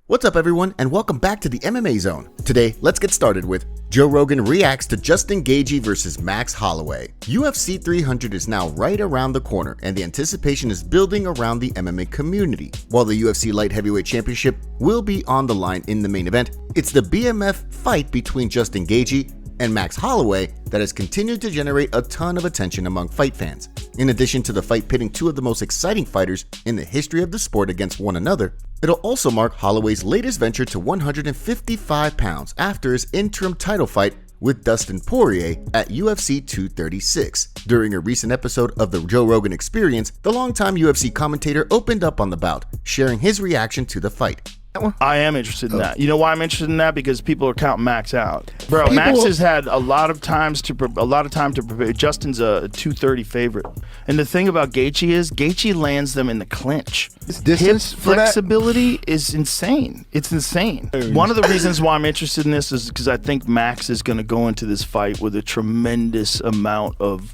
What's up everyone, and welcome back to the MMA Zone. Today, let's get started with Joe Rogan reacts to Justin Gaethje versus Max Holloway. UFC 300 is now right around the corner, and the anticipation is building around the MMA community. While the UFC Light Heavyweight Championship will be on the line in the main event, it's the BMF fight between Justin Gaethje and Max Holloway that has continued to generate a ton of attention among fight fans. In addition to the fight pitting two of the most exciting fighters in the history of the sport against one another, it'll also mark Holloway's latest venture to 155 pounds after his interim title fight with Dustin Poirier at UFC 236. During a recent episode of the Joe Rogan Experience, the longtime UFC commentator opened up on the bout, sharing his reaction to the fight. I am interested in that. You know why I'm interested in that? Because people are counting Max out. Bro, Max has had a lot of time to prepare. Justin's a 230 favorite. And the thing about Gaethje is Gaethje lands them in the clinch. Hip flexibility is insane. It's insane. One of the reasons why I'm interested in this is because I think Max is going to go into this fight with a tremendous amount of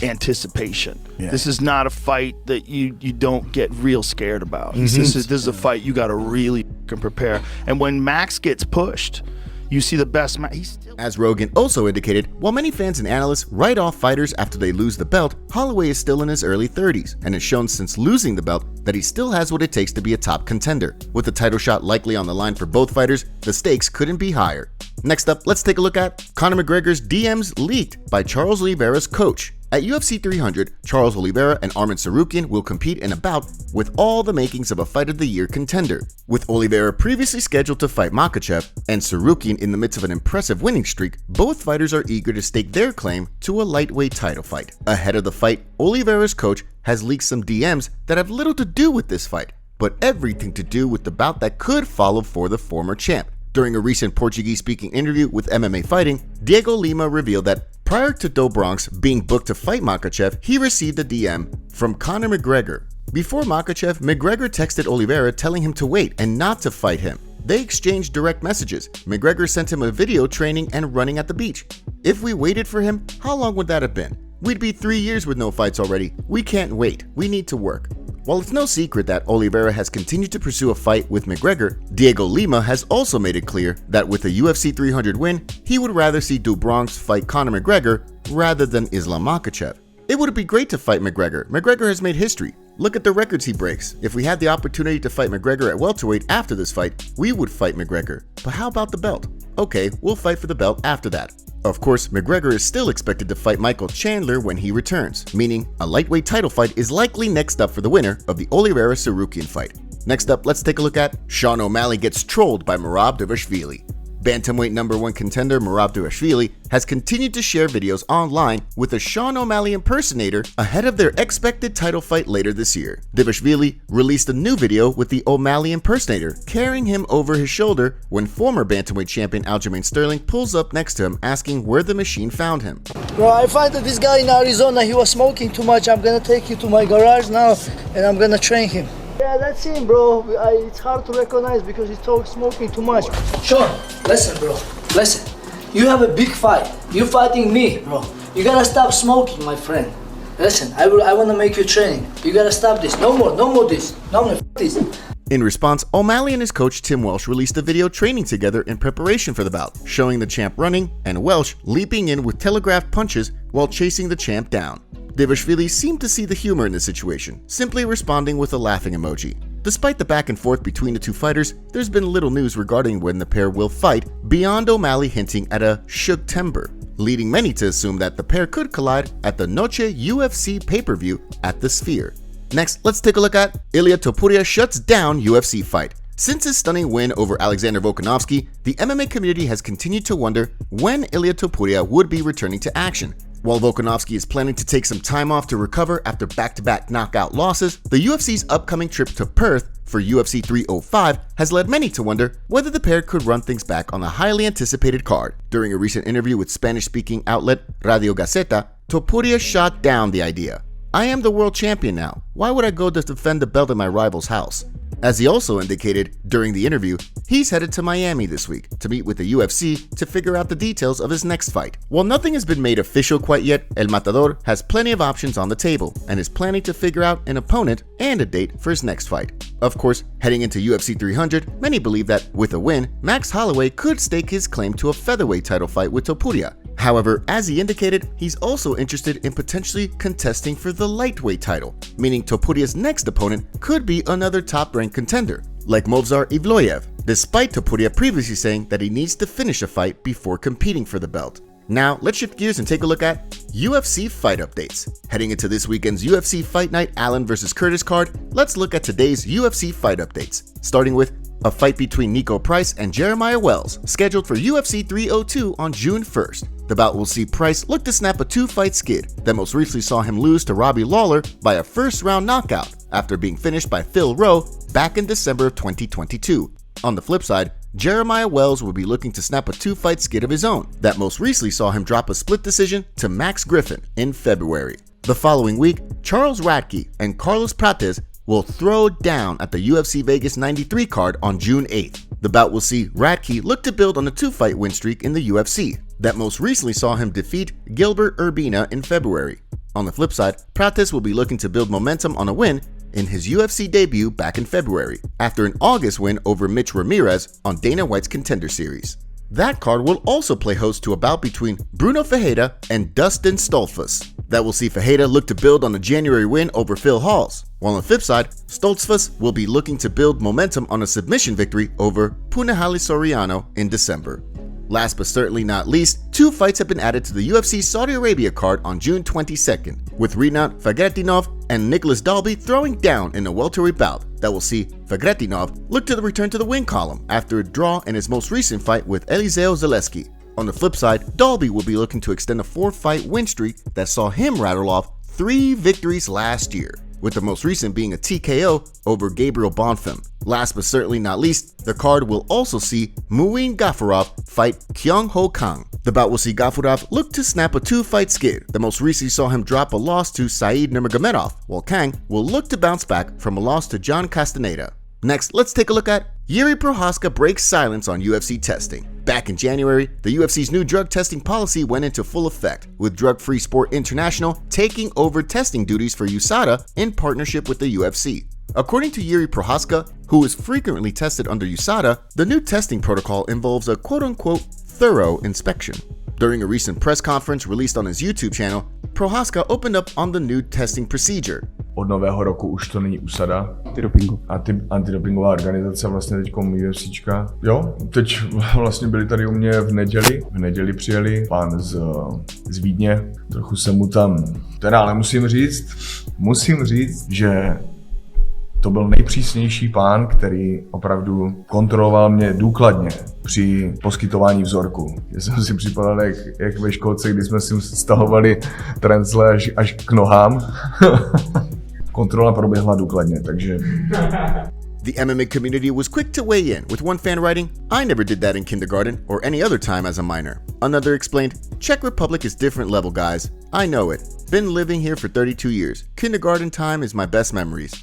anticipation. Yeah. This is not a fight that you don't get real scared about. This is a fight you got to really prepare. And when Max gets pushed, you see the best Max. As Rogan also indicated, while many fans and analysts write off fighters after they lose the belt, Holloway is still in his early 30s and has shown since losing the belt that he still has what it takes to be a top contender. With the title shot likely on the line for both fighters, the stakes couldn't be higher. Next up, let's take a look at Conor McGregor's DMs leaked by Charles Oliveiras' coach. At UFC 300, Charles Oliveira and Arman Tsarukyan will compete in a bout with all the makings of a Fight of the Year contender. With Oliveira previously scheduled to fight Makhachev and Tsarukyan in the midst of an impressive winning streak, both fighters are eager to stake their claim to a lightweight title fight. Ahead of the fight, Oliveira's coach has leaked some DMs that have little to do with this fight, but everything to do with the bout that could follow for the former champ. During a recent Portuguese-speaking interview with MMA Fighting, Diego Lima revealed that prior to Do Bronx being booked to fight Makhachev, he received a DM from Conor McGregor. Before Makhachev, McGregor texted Oliveira telling him to wait and not to fight him. They exchanged direct messages. McGregor sent him a video training and running at the beach. If we waited for him, how long would that have been? We'd be 3 years with no fights already. We can't wait. We need to work. While it's no secret that Oliveira has continued to pursue a fight with McGregor, Diego Lima has also made it clear that with a UFC 300 win, he would rather see Do Bronx fight Conor McGregor rather than Islam Makhachev. It would be great to fight McGregor. McGregor has made history. Look at the records he breaks. If we had the opportunity to fight McGregor at welterweight after this fight, we would fight McGregor. But how about the belt? Okay, we'll fight for the belt after that. Of course, McGregor is still expected to fight Michael Chandler when he returns, meaning a lightweight title fight is likely next up for the winner of the Oliveira-Tsarukyan fight. Next up, let's take a look at Sean O'Malley gets trolled by Merab Dvalishvili. Bantamweight #1 contender Merab Dvalishvili has continued to share videos online with a Sean O'Malley impersonator ahead of their expected title fight later this year. Dvalishvili released a new video with the O'Malley impersonator carrying him over his shoulder when former bantamweight champion Aljamain Sterling pulls up next to him asking where the machine found him. Bro, I found that this guy in Arizona, he was smoking too much. I'm gonna take you to my garage now and I'm gonna train him. Yeah, that's him, bro. It's hard to recognize because he's smoking too much. Sean, listen, bro. Listen. You have a big fight. You're fighting me, bro. You gotta stop smoking, my friend. Listen, I wanna make you training. You gotta stop this. No more this. No more this. In response, O'Malley and his coach Tim Welsh released a video training together in preparation for the bout, showing the champ running and Welsh leaping in with telegraphed punches while chasing the champ down. Dvalishvili seemed to see the humor in the situation, simply responding with a laughing emoji. Despite the back and forth between the two fighters, there's been little news regarding when the pair will fight, beyond O'Malley hinting at a Shooktember, leading many to assume that the pair could collide at the Noche UFC pay-per-view at the Sphere. Next, let's take a look at Ilia Topuria shuts down UFC fight. Since his stunning win over Alexander Volkanovski, the MMA community has continued to wonder when Ilia Topuria would be returning to action. While Volkanovski is planning to take some time off to recover after back-to-back knockout losses, the UFC's upcoming trip to Perth for UFC 305 has led many to wonder whether the pair could run things back on a highly anticipated card. During a recent interview with Spanish-speaking outlet Radio Gaceta, Topuria shot down the idea. "I am the world champion now. Why would I go to defend the belt in my rival's house?" As he also indicated during the interview, he's headed to Miami this week to meet with the UFC to figure out the details of his next fight. While nothing has been made official quite yet, El Matador has plenty of options on the table and is planning to figure out an opponent and a date for his next fight. Of course, heading into UFC 300, many believe that with a win, Max Holloway could stake his claim to a featherweight title fight with Topuria. However, as he indicated, he's also interested in potentially contesting for the lightweight title, meaning Topuria's next opponent could be another top-ranked contender, like Movsar Evloev, despite Topuria previously saying that he needs to finish a fight before competing for the belt. Now, let's shift gears and take a look at UFC Fight Updates. Heading into this weekend's UFC Fight Night Allen vs. Curtis card, let's look at today's UFC Fight Updates, starting with a fight between Nico Price and Jeremiah Wells, scheduled for UFC 302 on June 1st. The bout will see Price look to snap a two-fight skid that most recently saw him lose to Robbie Lawler by a first-round knockout after being finished by Phil Rowe back in December of 2022. On the flip side, Jeremiah Wells will be looking to snap a two-fight skid of his own that most recently saw him drop a split decision to Max Griffin in February. The following week, Charles Radke and Carlos Prates will throw down at the UFC Vegas 93 card on June 8th. The bout will see Radke look to build on a two-fight win streak in the UFC that most recently saw him defeat Gilbert Urbina in February. On the flip side, Prates will be looking to build momentum on a win in his UFC debut back in February, after an August win over Mitch Ramirez on Dana White's Contender Series. That card will also play host to a bout between Bruno Ferreira and Dustin Stoltzfus. That will see Ferreira look to build on a January win over Phil Halls, while on the flip side, Stoltzfus will be looking to build momentum on a submission victory over Punahele Soriano in December. Last but certainly not least, two fights have been added to the UFC Saudi Arabia card on June 22nd, with Rinat Fagretinov and Nicholas Dalby throwing down in a welterweight bout that will see Fagretinov look to return to the win column after a draw in his most recent fight with Eliseo Zaleski. On the flip side, Dalby will be looking to extend a 4-fight win streak that saw him rattle off 3 victories last year, with the most recent being a TKO over Gabriel Bonfim. Last but certainly not least, the card will also see Muin Gafurov fight Kyung Ho Kang. The bout will see Gafurov look to snap a 2-fight skid that most recently saw him drop a loss to Said Nurmagomedov, while Kang will look to bounce back from a loss to John Castaneda. Next, let's take a look at Jiri Prochazka breaks silence on UFC testing. Back in January, the UFC's new drug testing policy went into full effect, with Drug Free Sport International taking over testing duties for USADA in partnership with the UFC. According to Jiri Prochazka, who is frequently tested under USADA, the new testing protocol involves a quote-unquote thorough inspection. During a recent press conference released on his YouTube channel, Prochazka opened up on the new testing procedure. Od nového roku už to není USADA. Antidopingová organizace vlastně teďkom UFCčka. Jo, teď vlastně byli tady u mě v neděli. V neděli přijeli pán z Vídně. Trochu se mu tam... Teda ale musím říct, že to byl nejpřísnější pán, který opravdu kontroloval mě důkladně při poskytování vzorku. Já jsem si připadal jak ve školce, kdy jsme si stahovali trencle až k nohám. Kontrola proběhla důkladně, takže... The MMA community was quick to weigh in, with one fan writing, "I never did that in kindergarten or any other time as a minor." Another explained, "Czech Republic is different level, guys. I know it. Been living here for 32 years. Kindergarten time is my best memories."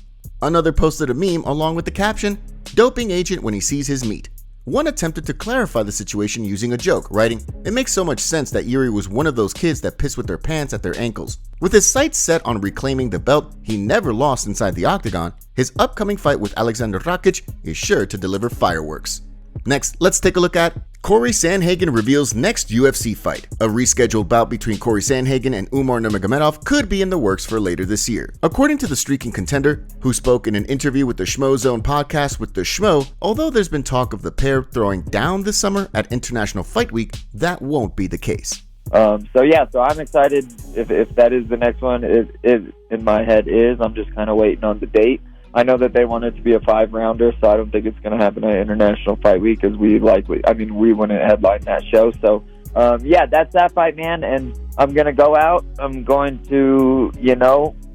Another posted a meme along with the caption, "Doping agent when he sees his meat." One attempted to clarify the situation using a joke, writing, "It makes so much sense that Jiri was one of those kids that piss with their pants at their ankles." With his sights set on reclaiming the belt he never lost inside the octagon, his upcoming fight with Alexander Rakic is sure to deliver fireworks. Next, let's take a look at Cory Sandhagen reveals next UFC fight. A rescheduled bout between Cory Sandhagen and Umar Nurmagomedov could be in the works for later this year. According to the streaking contender, who spoke in an interview with the Schmo Zone podcast with the Schmo, although there's been talk of the pair throwing down this summer at International Fight Week, that won't be the case. So I'm excited if that is the next one. It in my head is. I'm just kind of waiting on the date. I know that they want it to be a 5-rounder, so I don't think it's going to happen at International Fight Week, because we wouldn't headline that show. So, that's that fight, man, and I'm going to go out. I'm going to,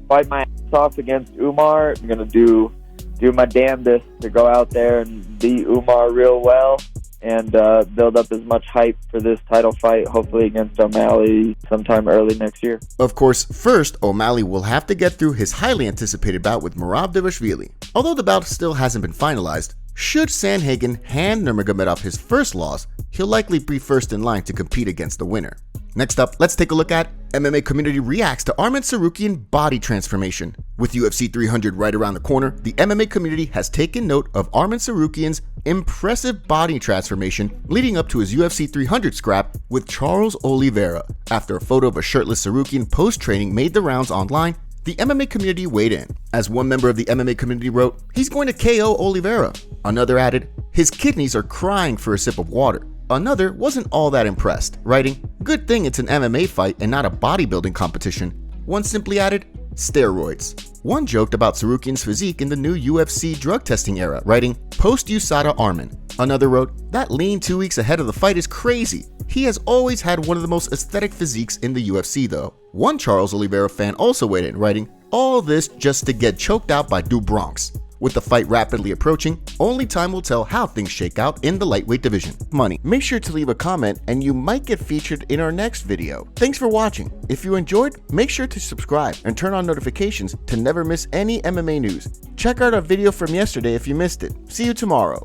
fight my ass off against Umar. I'm going to do my damnedest to go out there and beat Umar real well. and build up as much hype for this title fight, hopefully against O'Malley sometime early next year. Of course, first, O'Malley will have to get through his highly anticipated bout with Merab Dvalishvili. Although the bout still hasn't been finalized, should Sandhagen hand Nurmagomedov his first loss, he'll likely be first in line to compete against the winner. Next up, let's take a look at MMA Community reacts to Arman Tsarukyan body transformation. With UFC 300 right around the corner, the MMA community has taken note of Arman Tsarukyan's impressive body transformation leading up to his UFC 300 scrap with Charles Oliveira. After a photo of a shirtless Tsarukyan post-training made the rounds online, the MMA community weighed in. As one member of the MMA community wrote, "He's going to KO Oliveira." Another added, "His kidneys are crying for a sip of water." Another wasn't all that impressed, writing, "Good thing it's an MMA fight and not a bodybuilding competition." One simply added, "Steroids." One joked about Tsarukyan's physique in the new UFC drug testing era, writing, "Post-USADA Arman." Another wrote, "That lean 2 weeks ahead of the fight is crazy. He has always had one of the most aesthetic physiques in the UFC though." One Charles Oliveira fan also weighed in, writing, "All this just to get choked out by Du Bronx." With the fight rapidly approaching, only time will tell how things shake out in the lightweight division. Money, make sure to leave a comment and you might get featured in our next video. Thanks for watching. If you enjoyed, make sure to subscribe and turn on notifications to never miss any MMA news. Check out our video from yesterday if you missed it. See you tomorrow.